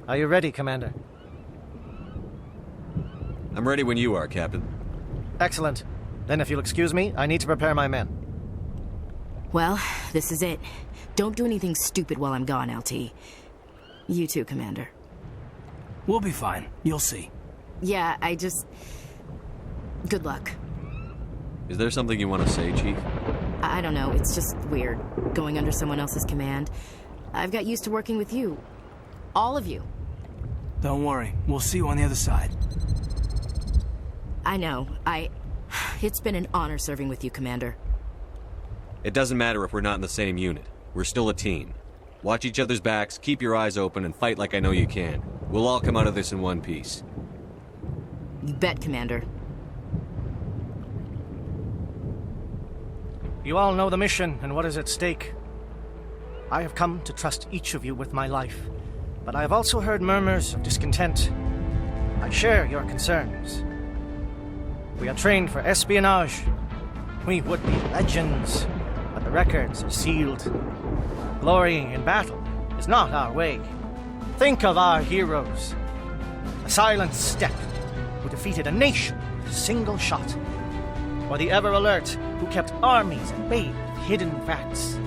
Are you ready, Commander? I'm ready when you are, Captain. Excellent. Then if you'll excuse me, I need to prepare my men. Well, this is it. Don't do anything stupid while I'm gone, LT. You too, Commander. We'll be fine. You'll see. Yeah, Good luck. Is there something you want to say, Chief? I don't know, it's just weird, going under someone else's command. I've got used to working with you. All of you. Don't worry. We'll see you on the other side. I know. It's been an honor serving with you, Commander. It doesn't matter if we're not in the same unit. We're still a team. Watch each other's backs, keep your eyes open, and fight like I know you can. We'll all come out of this in one piece. You bet, Commander. You all know the mission and what is at stake. I have come to trust each of you with my life, but I have also heard murmurs of discontent. I share your concerns. We are trained for espionage. We would be legends, but the records are sealed. Glorying in battle is not our way. Think of our heroes. A silent step who defeated a nation with a single shot. Or the ever-alert who kept armies at bay with hidden facts.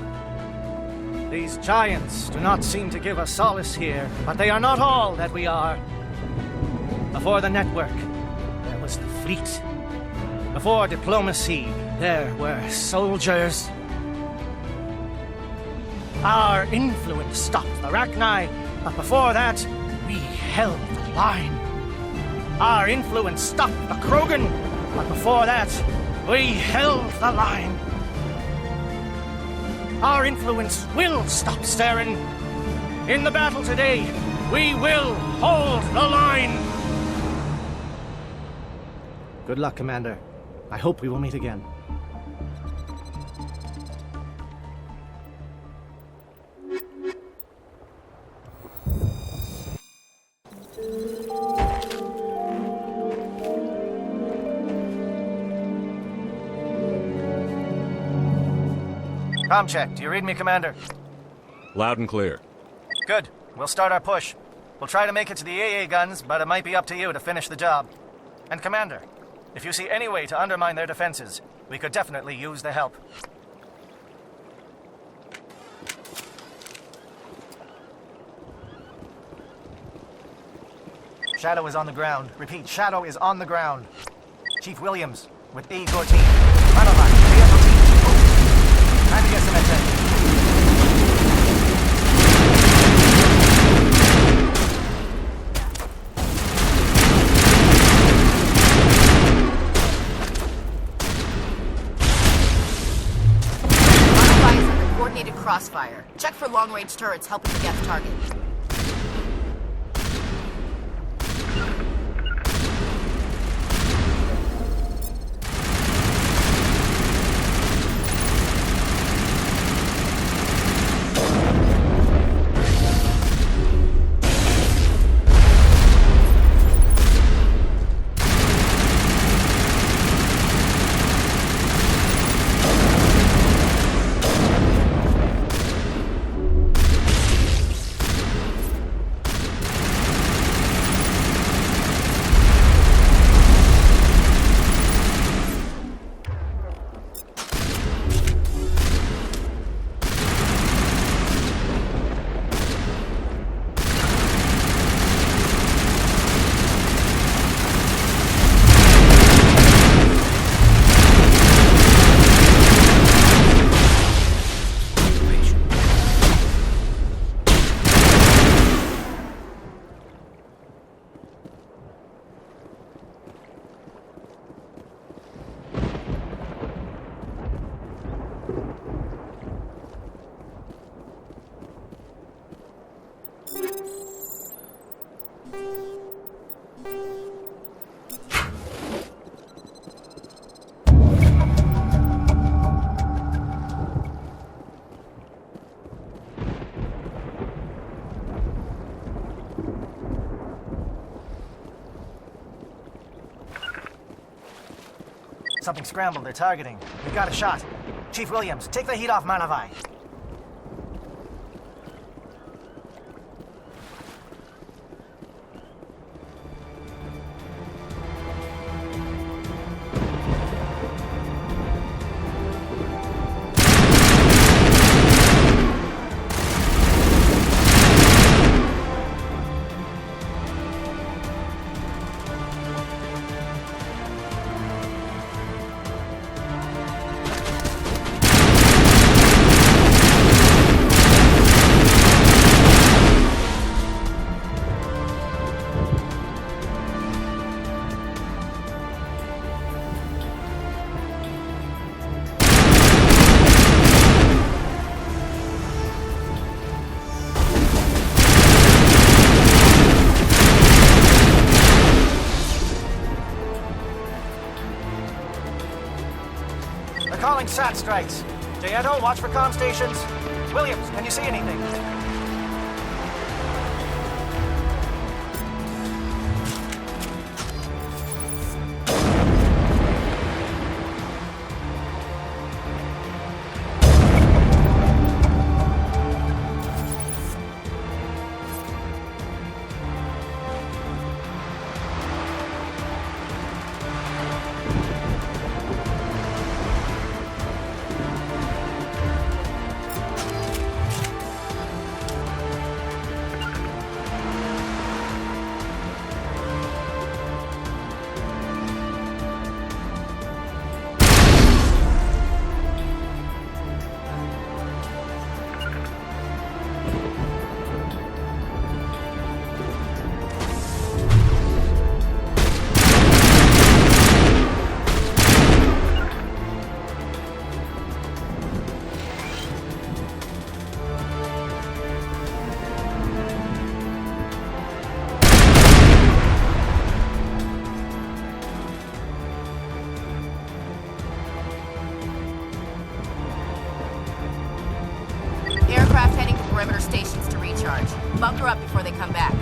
These giants do not seem to give us solace here, but they are not all that we are. Before the network, there was the fleet. Before diplomacy, there were soldiers. Our influence stopped the Rachni, but before that, we held the line. Our influence stopped the Krogan, but before that, we held the line. Our influence will stop Saren. In the battle today, we will hold the line. Good luck, Commander. I hope we will meet again. Comm check. Do you read me, Commander? Loud and clear. Good. We'll start our push. We'll try to make it to the AA guns, but it might be up to you to finish the job. And Commander, if you see any way to undermine their defenses, we could definitely use the help. Shadow is on the ground. Repeat, Shadow is on the ground. Chief Williams, with A. Gortine. Manovan, vehicle team. Time to get some attention. Manovan is under coordinated crossfire. Check for long-range turrets helping to get the target. Something scrambled. They're targeting. We got a shot. Chief Williams, take the heat off Manavai. Incoming SAT strikes. Jayeto, watch for comm stations. Williams, can you see anything? Aircraft heading to perimeter stations to recharge. Bunker up before they come back.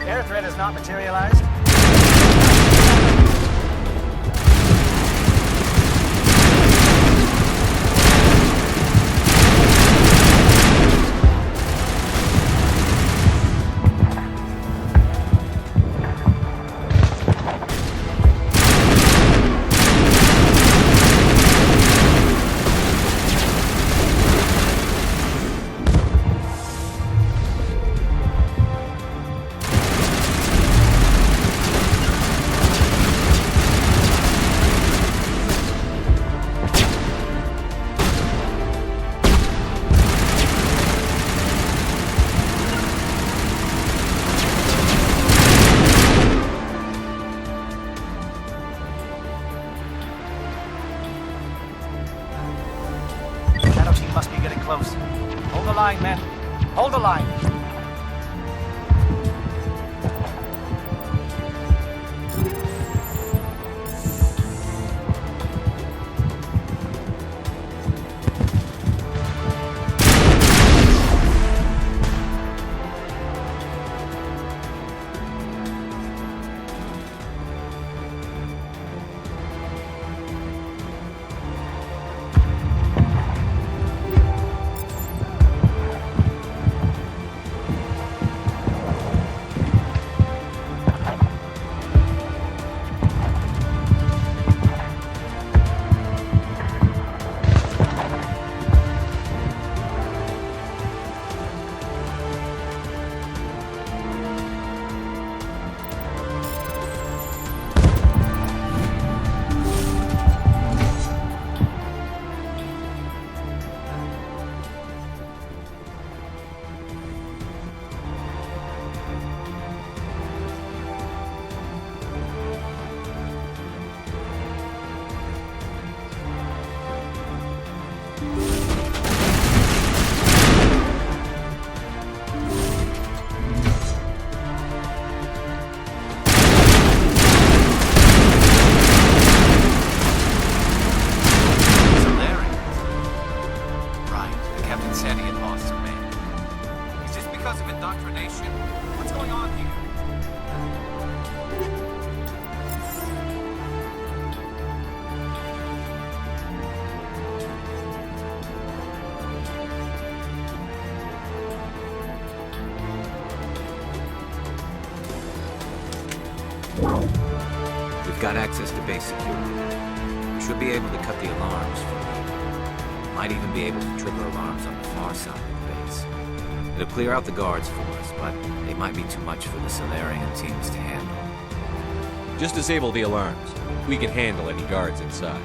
Air threat has not materialized. Must be getting close. Hold the line, men. Hold the line. got access to base security. We should be able to cut the alarms from here. Might even be able to trigger alarms on the far side of the base. It'll clear out the guards for us, but they might be too much for the Solarian teams to handle. Just disable the alarms. We can handle any guards inside.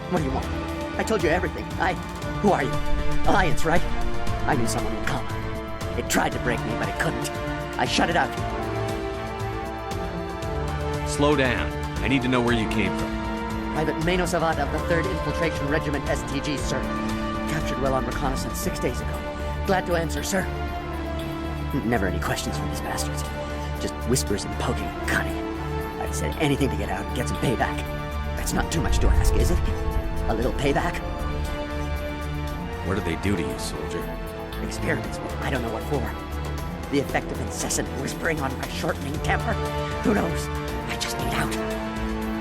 What do you want? I told you everything. Who are you? Alliance, right? I knew someone would come. It tried to break me, but it couldn't. I shut it out. Slow down. I need to know where you came from. Private Mano Savat of the 3rd Infiltration Regiment STG, sir. Captured well on reconnaissance 6 days ago. Glad to answer, sir. Never any questions from these bastards. Just whispers and poking and cunning. I've said anything to get out and get some payback. That's not too much to ask, is it? A little payback? What did they do to you, soldier? Experiments, but I don't know what for. The effect of incessant whispering on my shortening temper? Who knows? I just need out.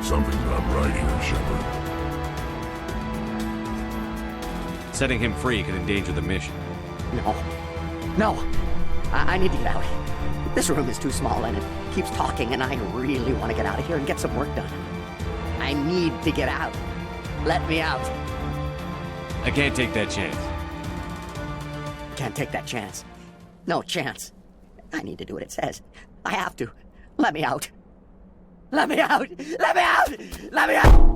Something's not right here, Shepard. Setting him free could endanger the mission. No. I need to get out. This room is too small and it keeps talking and I really want to get out of here and get some work done. I need to get out. Let me out. I can't take that chance. Can't take that chance. No chance. I need to do what it says. I have to. Let me out. Let me out! Let me out! Let me out!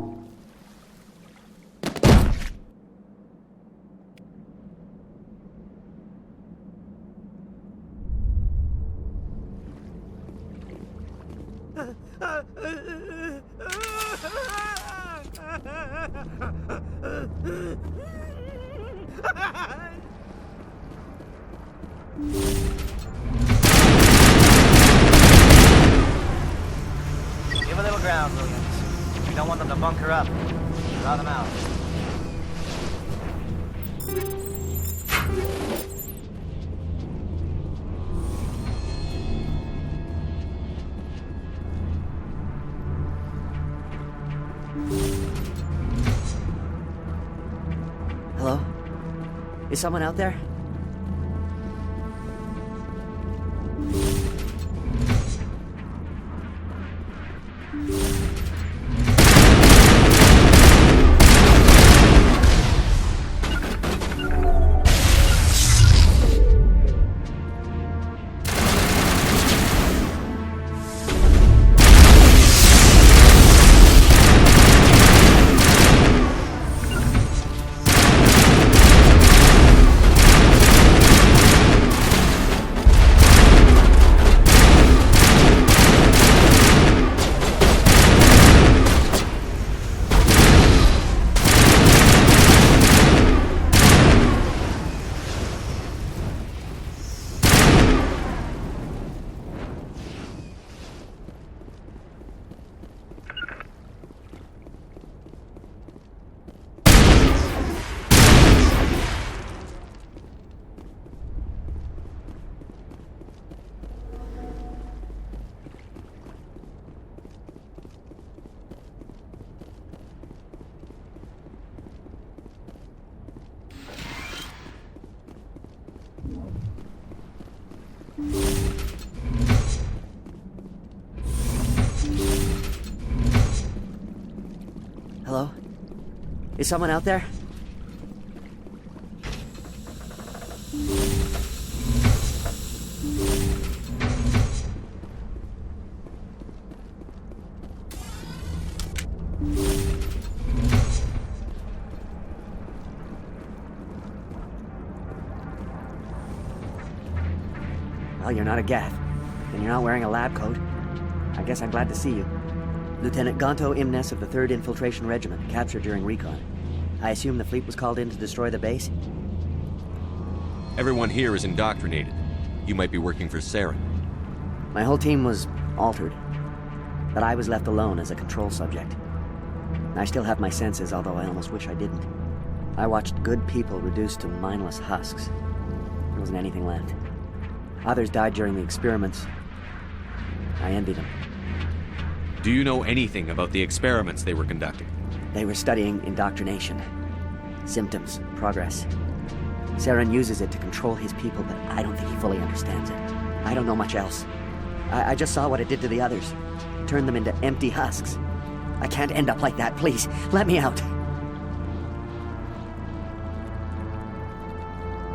Give a little ground, Williams. We don't want them to bunker up. Draw them out. Hello? Is someone out there? Hello? Is someone out there? Well, you're not a Gath, and you're not wearing a lab coat. I guess I'm glad to see you. Lieutenant Gonto Imnes of the 3rd Infiltration Regiment, captured during recon. I assume the fleet was called in to destroy the base? Everyone here is indoctrinated. You might be working for Saren. My whole team was altered, but I was left alone as a control subject. I still have my senses, although I almost wish I didn't. I watched good people reduced to mindless husks. There wasn't anything left. Others died during the experiments. I envy them. Do you know anything about the experiments they were conducting? They were studying indoctrination. Symptoms, progress. Saren uses it to control his people, but I don't think he fully understands it. I don't know much else. I just saw what it did to the others. It turned them into empty husks. I can't end up like that, please. Let me out.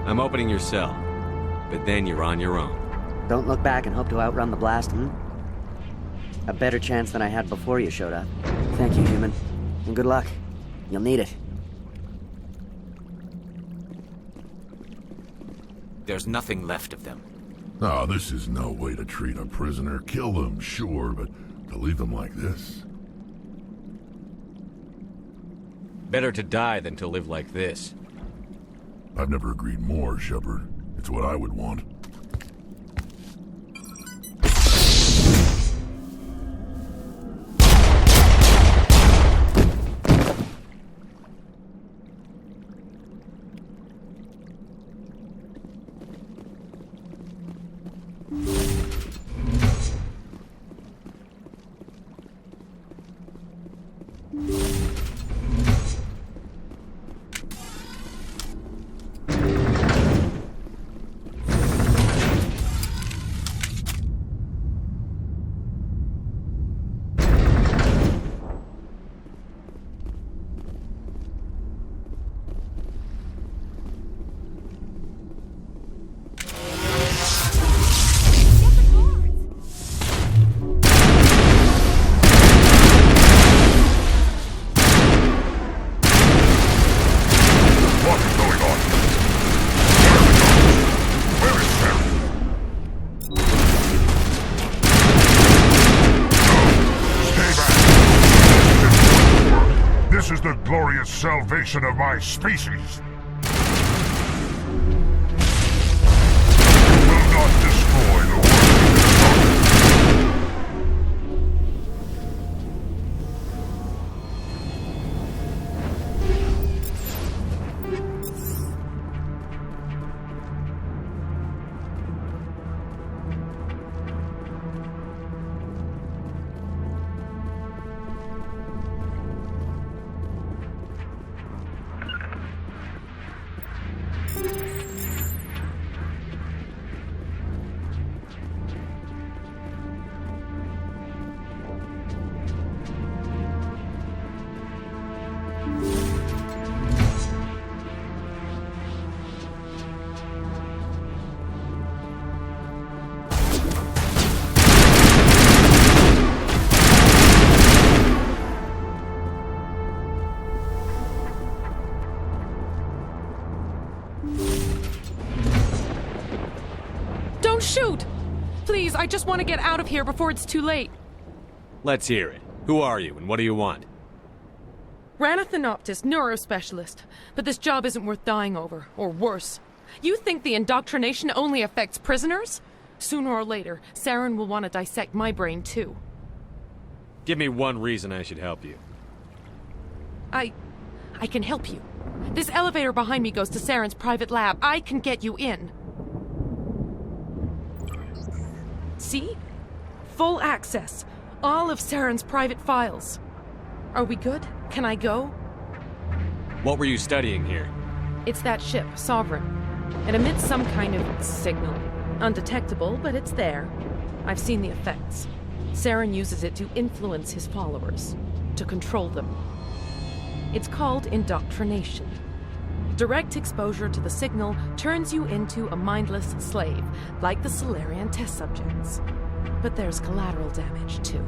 I'm opening your cell, but then you're on your own. Don't look back and hope to outrun the blast, A better chance than I had before you showed up. Thank you, human. And good luck. You'll need it. There's nothing left of them. Ah, this is no way to treat a prisoner. Kill them, sure, but to leave them like this? Better to die than to live like this. I've never agreed more, Shepard. It's what I would want. This is the glorious salvation of my species. Will not destroy the world. Don't shoot! Please, I just want to get out of here before it's too late. Let's hear it. Who are you, and what do you want? Ranathanoptis, neurospecialist. But this job isn't worth dying over, or worse. You think the indoctrination only affects prisoners? Sooner or later, Saren will want to dissect my brain too. Give me one reason I should help you. I can help you. This elevator behind me goes to Saren's private lab. I can get you in. See? Full access. All of Saren's private files. Are we good? Can I go? What were you studying here? It's that ship, Sovereign. It emits some kind of signal. Undetectable, but it's there. I've seen the effects. Saren uses it to influence his followers, to control them. It's called indoctrination. Direct exposure to the signal turns you into a mindless slave, like the Solarian test subjects. But there's collateral damage, too.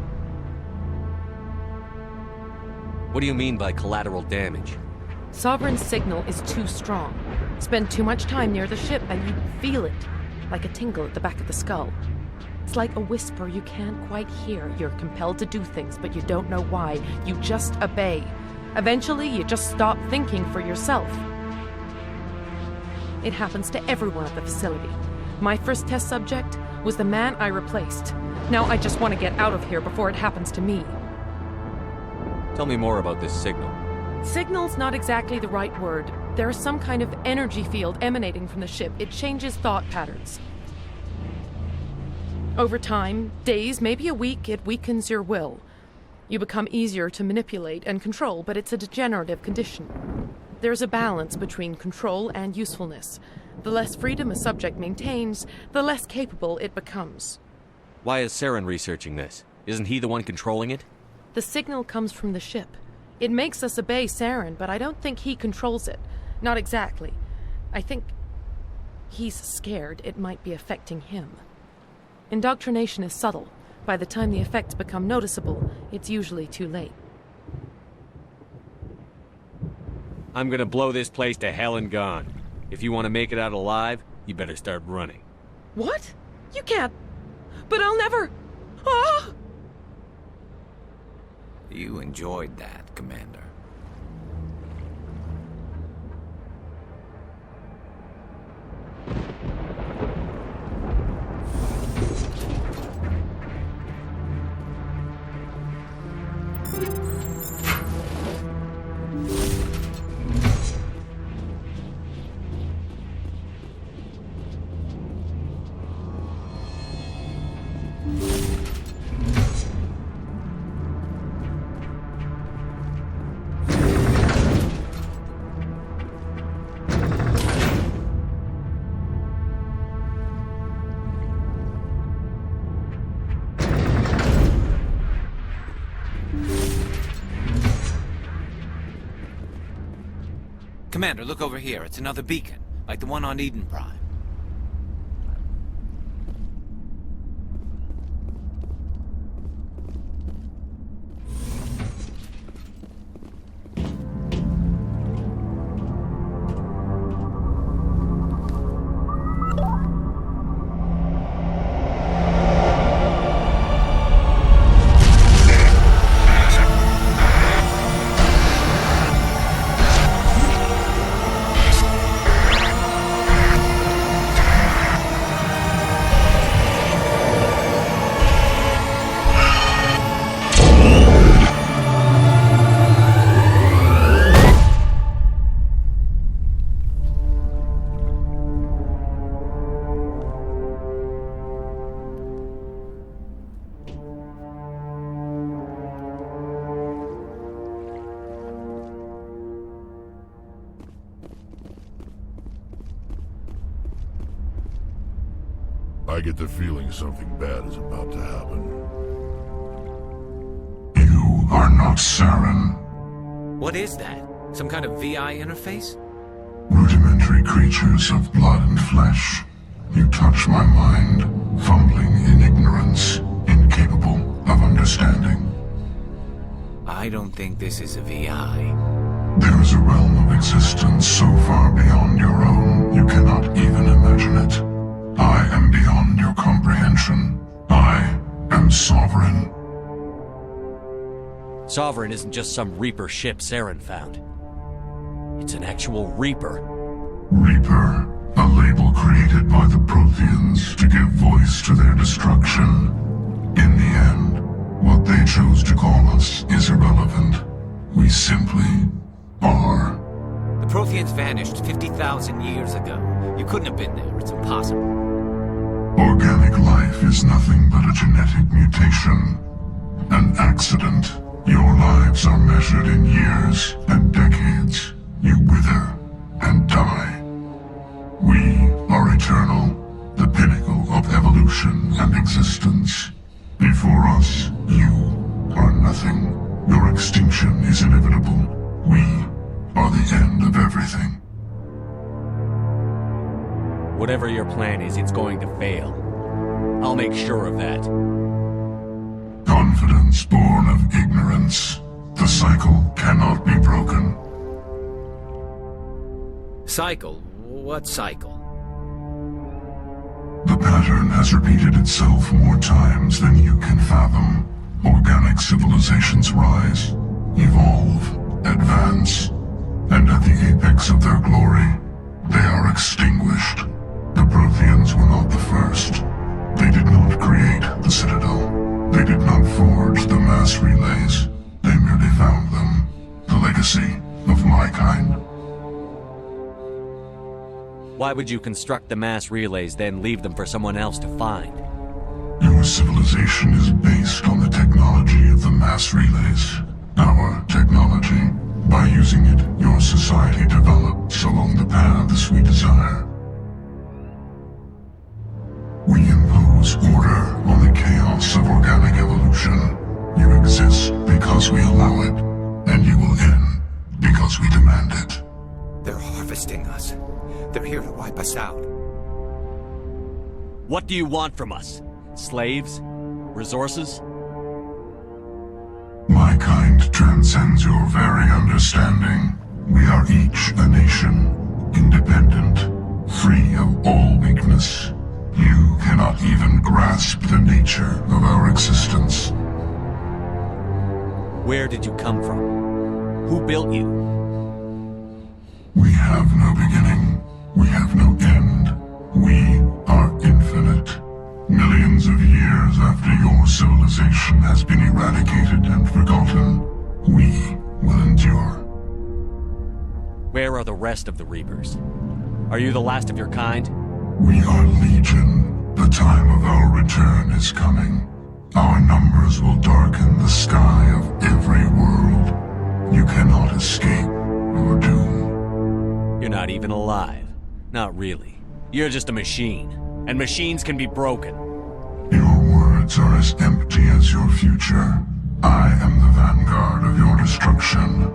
What do you mean by collateral damage? Sovereign's signal is too strong. Spend too much time near the ship and you feel it. like a tingle at the back of the skull. It's like a whisper you can't quite hear. You're compelled to do things, but you don't know why. You just obey. Eventually, you just stop thinking for yourself. It happens to everyone at the facility. My first test subject was the man I replaced. Now I just want to get out of here before it happens to me. Tell me more about this signal. Signal's not exactly the right word. There is some kind of energy field emanating from the ship. It changes thought patterns. Over time, days, maybe a week, it weakens your will. You become easier to manipulate and control, but it's a degenerative condition. There's a balance between control and usefulness. The less freedom a subject maintains, the less capable it becomes. Why is Saren researching this? Isn't he the one controlling it? The signal comes from the ship. It makes us obey Saren, but I don't think he controls it. Not exactly. I think he's scared it might be affecting him. Indoctrination is subtle. By the time the effects become noticeable, it's usually too late. I'm gonna blow this place to hell and gone. If you want to make it out alive, you better start running. What? You can't. But I'll never. Ah! You enjoyed that, Commander. Commander, look over here. It's another beacon, like the one on Eden Prime. I get the feeling something bad is about to happen. You are not Saren. What is that? Some kind of VI interface? Rudimentary creatures of blood and flesh. You touch my mind, fumbling in ignorance, incapable of understanding. I don't think this is a VI. There is a realm of existence so far beyond your own, you cannot even imagine it. I am beyond your comprehension. I am Sovereign. Sovereign isn't just some Reaper ship Saren found. It's an actual Reaper. Reaper, a label created by the Protheans to give voice to their destruction. In the end, what they chose to call us is irrelevant. We simply are. The Protheans vanished 50,000 years ago. You couldn't have been there. It's impossible. Organic life is nothing but a genetic mutation. An accident. Your lives are measured in years and decades. You wither and die. We are eternal, the pinnacle of evolution and existence. Before us, you are nothing. Your extinction is inevitable. We are the end of everything. Whatever your plan is, it's going to fail. I'll make sure of that. Confidence born of ignorance. The cycle cannot be broken. Cycle? What cycle? The pattern has repeated itself more times than you can fathom. Organic civilizations rise, evolve, advance, and at the apex of their glory, they are extinguished. The Protheans were not the first. They did not create the Citadel. They did not forge the mass relays. They merely found them. The legacy of my kind. Why would you construct the mass relays, then leave them for someone else to find? Your civilization is based on the technology of the mass relays. Our technology. By using it, your society develops along the paths we desire. We impose order on the chaos of organic evolution. You exist because we allow it, and you will end because we demand it. They're harvesting us. They're here to wipe us out. What do you want from us? Slaves? Resources? My kind transcends your very understanding. We are each a nation, independent, free of all weakness. You cannot even grasp the nature of our existence. Where did you come from? Who built you? We have no beginning. We have no end. We are infinite. Millions of years after your civilization has been eradicated and forgotten, we will endure. Where are the rest of the Reapers? Are you the last of your kind? We are Legion. The time of our return is coming. Our numbers will darken the sky of every world. You cannot escape your doom. You're not even alive. Not really. You're just a machine. And machines can be broken. Your words are as empty as your future. I am the vanguard of your destruction.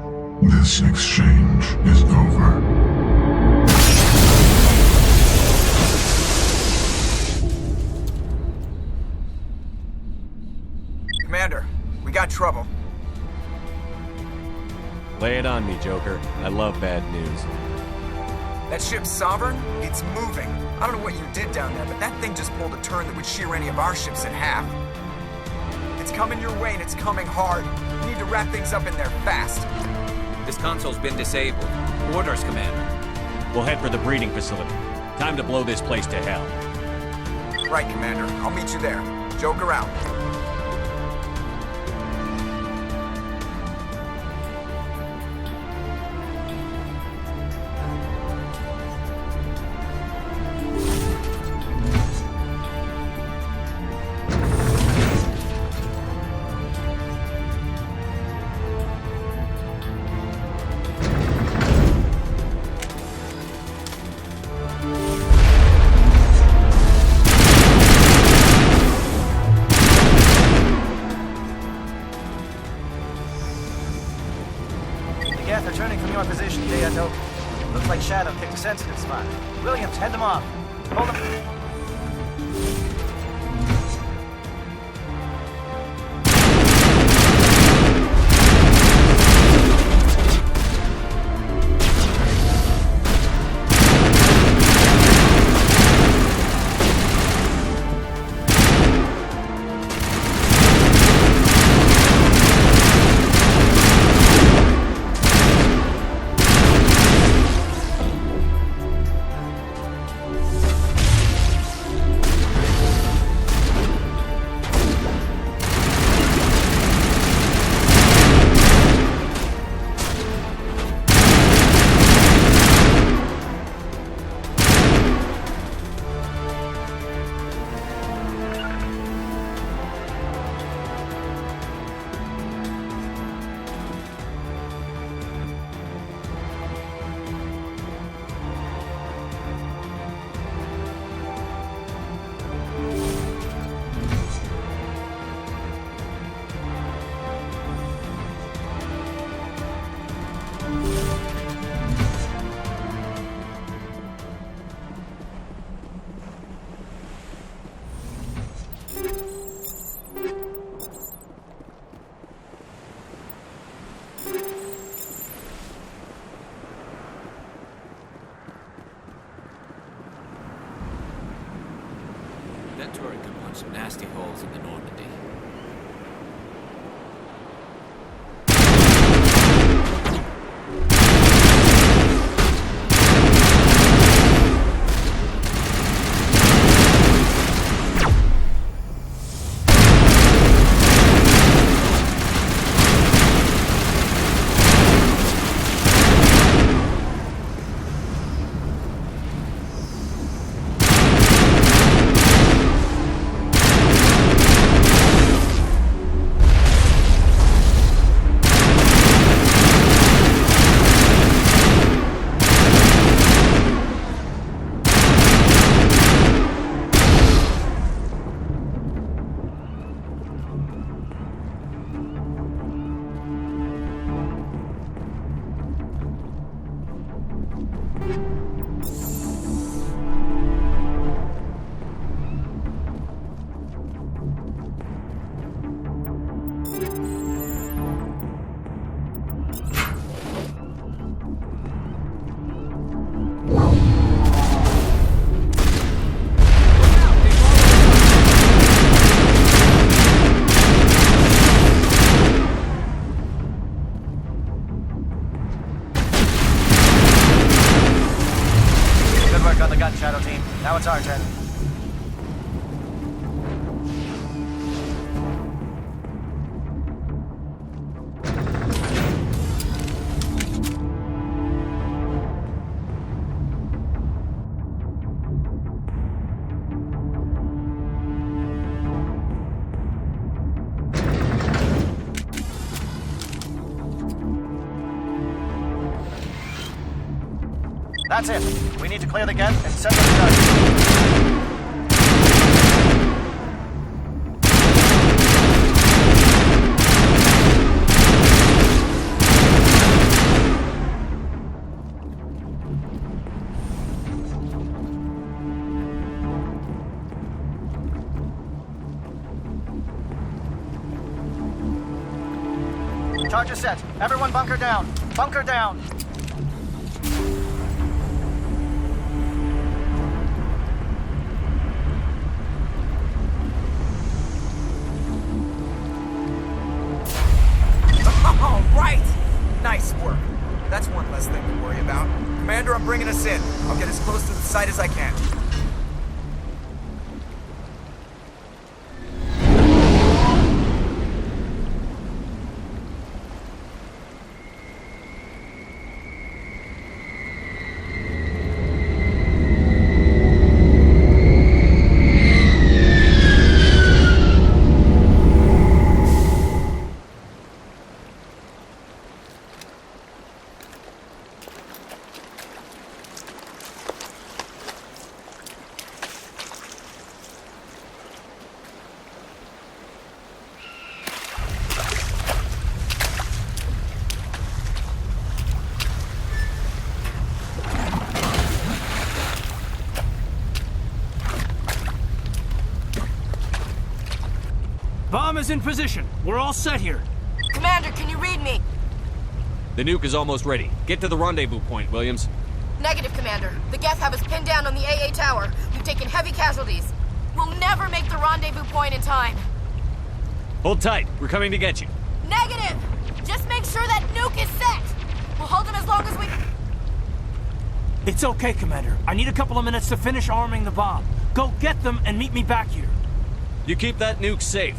This exchange is over. Commander, we got trouble. Lay it on me, Joker. I love bad news. That ship Sovereign, it's moving. I don't know what you did down there, but that thing just pulled a turn that would shear any of our ships in half. It's coming your way and it's coming hard. You need to wrap things up in there fast. This console's been disabled. Orders, Commander. We'll head for the breeding facility. Time to blow this place to hell. Right, Commander. I'll meet you there. Joker out. Returning from your position, Deato. Looks like Shadow picked a sensitive spot. Williams, head them off. Hold them. some nasty holes in the Normandy. Shadow Team. Now it's our turn. That's it. We need to clear the gate and set them started. Charge is set. Everyone bunker down. Bunker down. All right! Nice work. That's one less thing to worry about. Commander, I'm bringing us in. I'll get as close to the site as I can. Bomb is in position. We're all set here. Commander, can you read me? The nuke is almost ready. Get to the rendezvous point, Williams. Negative, Commander. The Geth have us pinned down on the AA tower. We've taken heavy casualties. We'll never make the rendezvous point in time. Hold tight. We're coming to get you. Negative! Just make sure that nuke is set! We'll hold them as long as we... It's okay, Commander. I need a couple of minutes to finish arming the bomb. Go get them and meet me back here. You keep that nuke safe.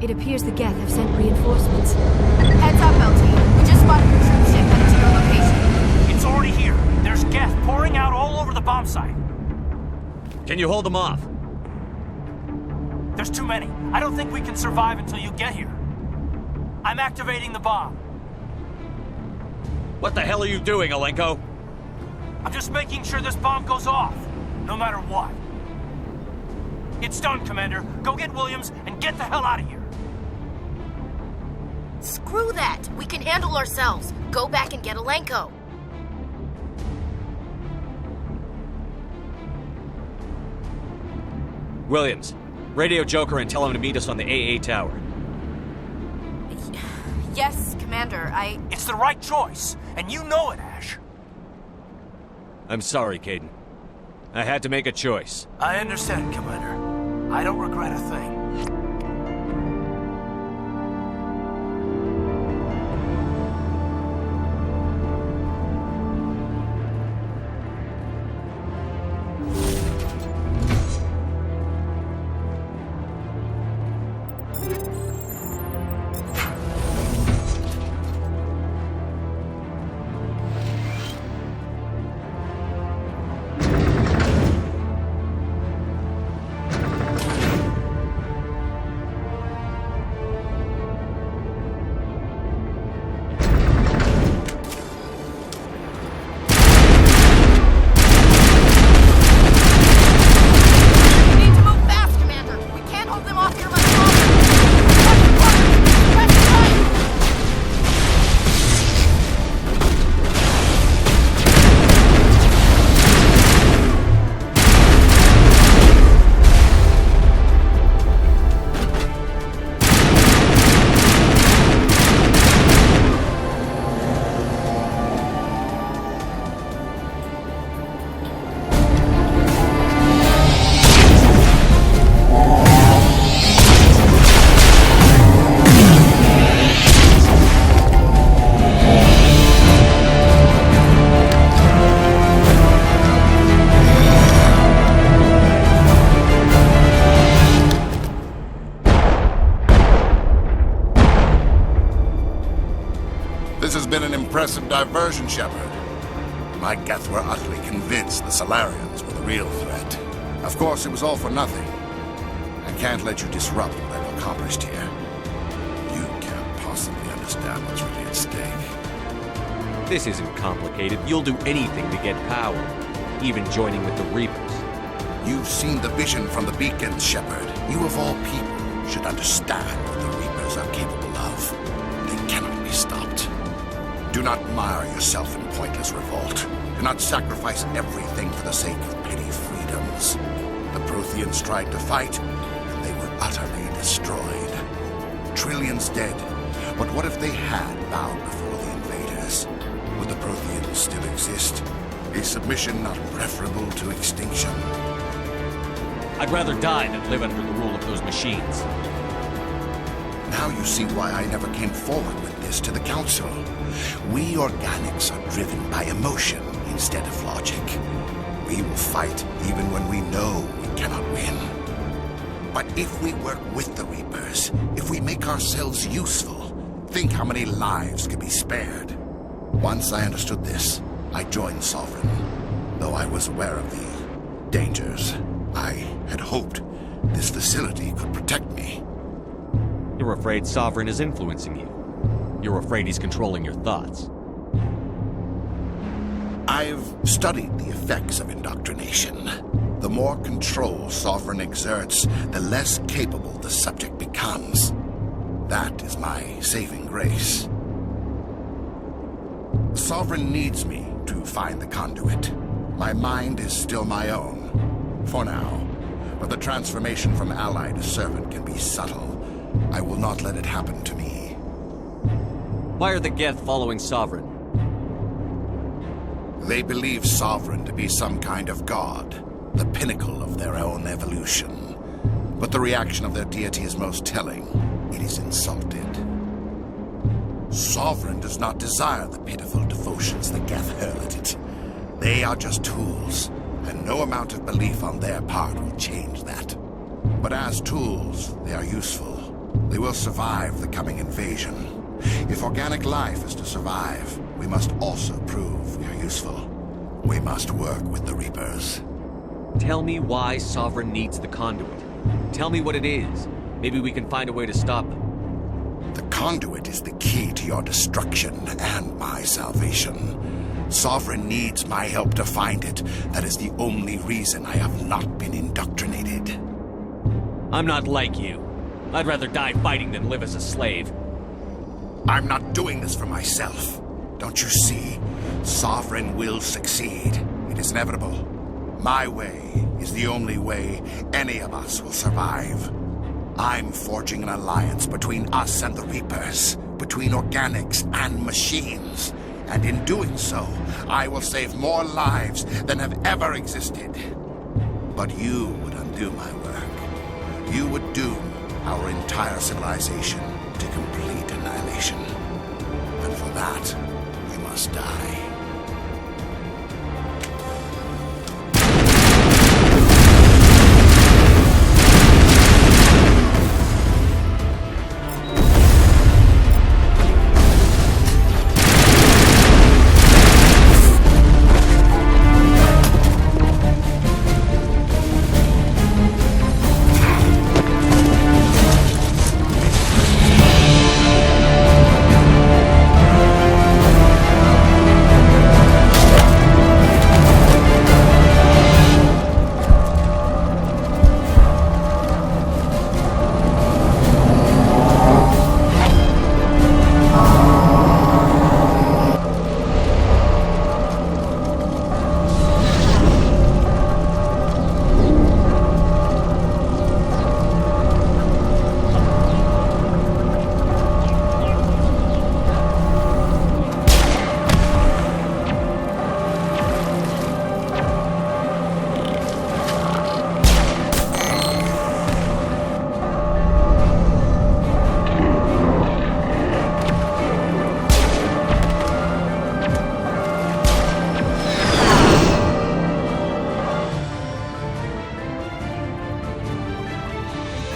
It appears the Geth have sent reinforcements. Heads up, LT. We just spotted a troop ship headed to your location. It's already here. There's Geth pouring out all over the bomb site. Can you hold them off? There's too many. I don't think we can survive until you get here. I'm activating the bomb. What the hell are you doing, Alenko? I'm just making sure this bomb goes off, no matter what. It's done, Commander. Go get Williams and get the hell out of here. Screw that. We can handle ourselves. Go back and get Alenko. Williams, radio Joker and tell him to meet us on the AA tower. Yes, Commander, It's the right choice, and you know it, Ash. I'm sorry, Caden. I had to make a choice. I understand, Commander. I don't regret a thing. Impressive diversion, Shepard. My Geth were utterly convinced the Solarians were the real threat. Of course, it was all for nothing. I can't let you disrupt what I've accomplished here. You can't possibly understand what's really at stake. This isn't complicated. You'll do anything to get power, even joining with the Reapers. You've seen the vision from the beacons, Shepard. You of all people should understand what the Reapers are capable of. They cannot be stopped. Do not mire yourself in pointless revolt. Do not sacrifice everything for the sake of petty freedoms. The Protheans tried to fight, and they were utterly destroyed. Trillions dead. But what if they had bowed before the invaders? Would the Protheans still exist? Is submission not preferable to extinction? I'd rather die than live under the rule of those machines. Now you see why I never came forward with this to the Council. We organics are driven by emotion instead of logic. We will fight even when we know we cannot win. But if we work with the Reapers, if we make ourselves useful, think how many lives could be spared. Once I understood this, I joined Sovereign. Though I was aware of the dangers, I had hoped this facility could protect me. You're afraid Sovereign is influencing you. You're afraid he's controlling your thoughts. I've studied the effects of indoctrination. The more control Sovereign exerts, the less capable the subject becomes. That is my saving grace. Sovereign needs me to find the conduit. My mind is still my own, for now. But the transformation from ally to servant can be subtle. I will not let it happen to me. Why are the Geth following Sovereign? They believe Sovereign to be some kind of god, the pinnacle of their own evolution. But the reaction of their deity is most telling. It is insulted. Sovereign does not desire the pitiful devotions the Geth hurl at it. They are just tools, and no amount of belief on their part will change that. But as tools, they are useful. They will survive the coming invasion. If organic life is to survive, we must also prove we are useful. We must work with the Reapers. Tell me why Sovereign needs the conduit. Tell me what it is. Maybe we can find a way to stop them. The conduit is the key to your destruction and my salvation. Sovereign needs my help to find it. That is the only reason I have not been indoctrinated. I'm not like you. I'd rather die fighting than live as a slave. I'm not doing this for myself. Don't you see? Sovereign will succeed. It is inevitable. My way is the only way any of us will survive. I'm forging an alliance between us and the Reapers, between organics and machines. And in doing so, I will save more lives than have ever existed. But you would undo my work. You would doom our entire civilization to complete annihilation. And for that, we must die.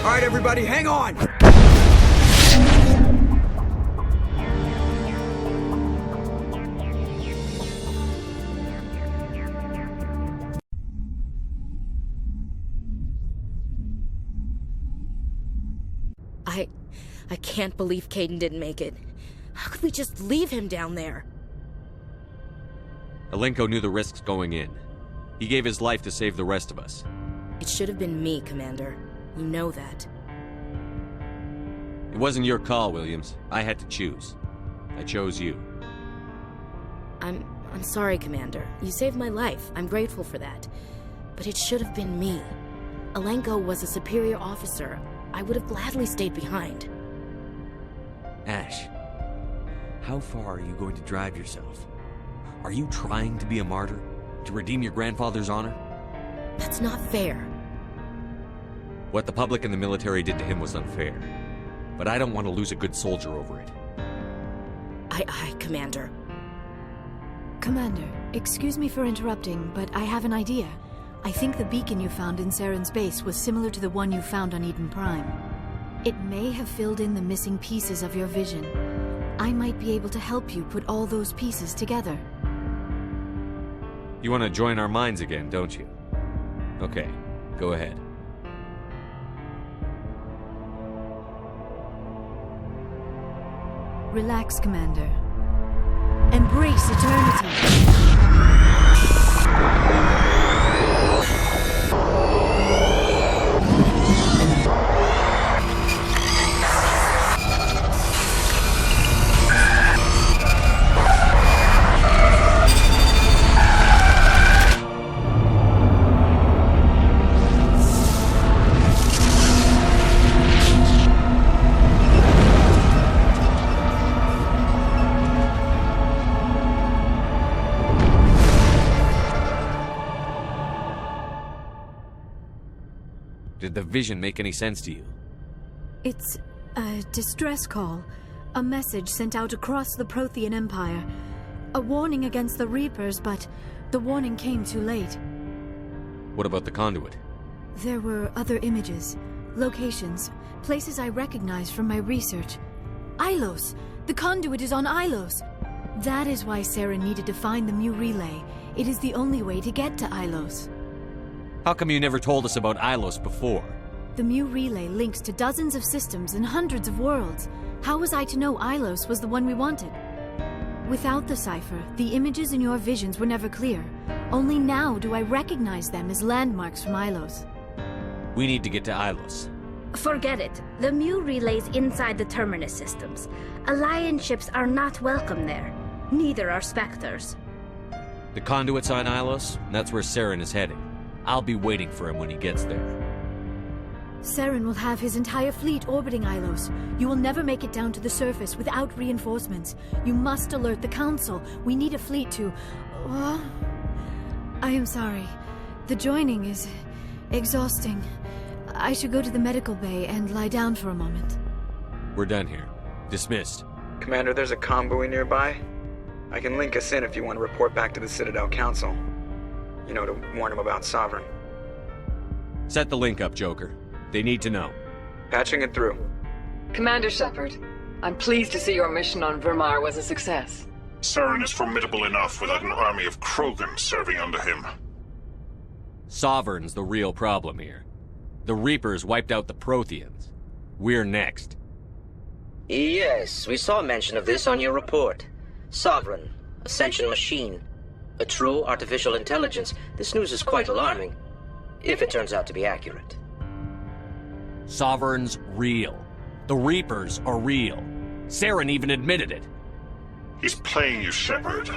All right, everybody, hang on! I can't believe Caden didn't make it. How could we just leave him down there? Alenko knew the risks going in. He gave his life to save the rest of us. It should have been me, Commander. You know that. It wasn't your call, Williams. I had to choose. I chose you. I'm sorry, Commander. You saved my life. I'm grateful for that. But it should have been me. Alenko was a superior officer. I would have gladly stayed behind. Ash, how far are you going to drive yourself? Are you trying to be a martyr? To redeem your grandfather's honor? That's not fair. What the public and the military did to him was unfair. But I don't want to lose a good soldier over it. Aye, Commander. Commander, excuse me for interrupting, but I have an idea. I think the beacon you found in Saren's base was similar to the one you found on Eden Prime. It may have filled in the missing pieces of your vision. I might be able to help you put all those pieces together. You want to join our minds again, don't you? Okay, go ahead. Relax, Commander. Embrace eternity. Did the vision make any sense to you? It's a distress call. A message sent out across the Prothean Empire. A warning against the Reapers, but the warning came too late. What about the conduit? There were other images. Locations. Places I recognize from my research. Ilos! The conduit is on Ilos! That is why Sarah needed to find the Mu relay. It is the only way to get to Ilos. How come you never told us about Ilos before? The Mu relay links to dozens of systems and hundreds of worlds. How was I to know Ilos was the one we wanted? Without the cipher, the images in your visions were never clear. Only now do I recognize them as landmarks from Ilos. We need to get to Ilos. Forget it. The Mu relay's inside the Terminus systems. Alliance ships are not welcome there. Neither are Spectres. The conduit's on Ilos, and that's where Saren is heading. I'll be waiting for him when he gets there. Saren will have his entire fleet orbiting Ilos. You will never make it down to the surface without reinforcements. You must alert the Council. We need a fleet to... I am sorry. The joining is exhausting. I should go to the medical bay and lie down for a moment. We're done here. Dismissed. Commander, there's a convoy nearby. I can link us in if you want to report back to the Citadel Council. You know, to warn them about Sovereign. Set the link up, Joker. They need to know. Patching it through. Commander Shepard, I'm pleased to see your mission on Vermar was a success. Saren is formidable enough without an army of Krogan serving under him. Sovereign's the real problem here. The Reapers wiped out the Protheans. We're next. Yes, we saw mention of this on your report. Sovereign, Ascension machine. A true artificial intelligence. This news is quite alarming, if it turns out to be accurate. Sovereign's real. The Reapers are real. Saren even admitted it. He's playing you, Shepard.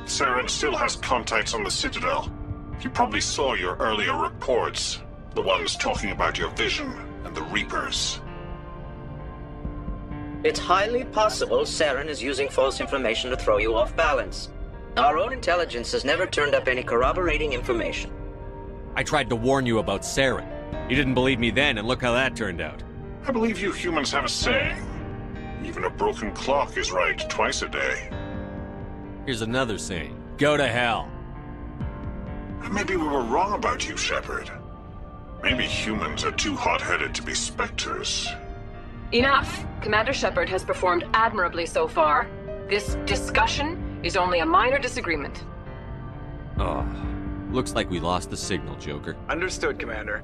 Saren still has contacts on the Citadel. He probably saw your earlier reports. The ones talking about your vision and the Reapers. It's highly possible Saren is using false information to throw you off balance. Our own intelligence has never turned up any corroborating information. I tried to warn you about Saren. You didn't believe me then, and look how that turned out. I believe you humans have a saying. Even a broken clock is right twice a day. Here's another saying. Go to hell. Maybe we were wrong about you, Shepard. Maybe humans are too hot-headed to be Spectres. Enough! Commander Shepard has performed admirably so far. This discussion is only a minor disagreement. Oh, looks like we lost the signal, Joker. Understood, Commander.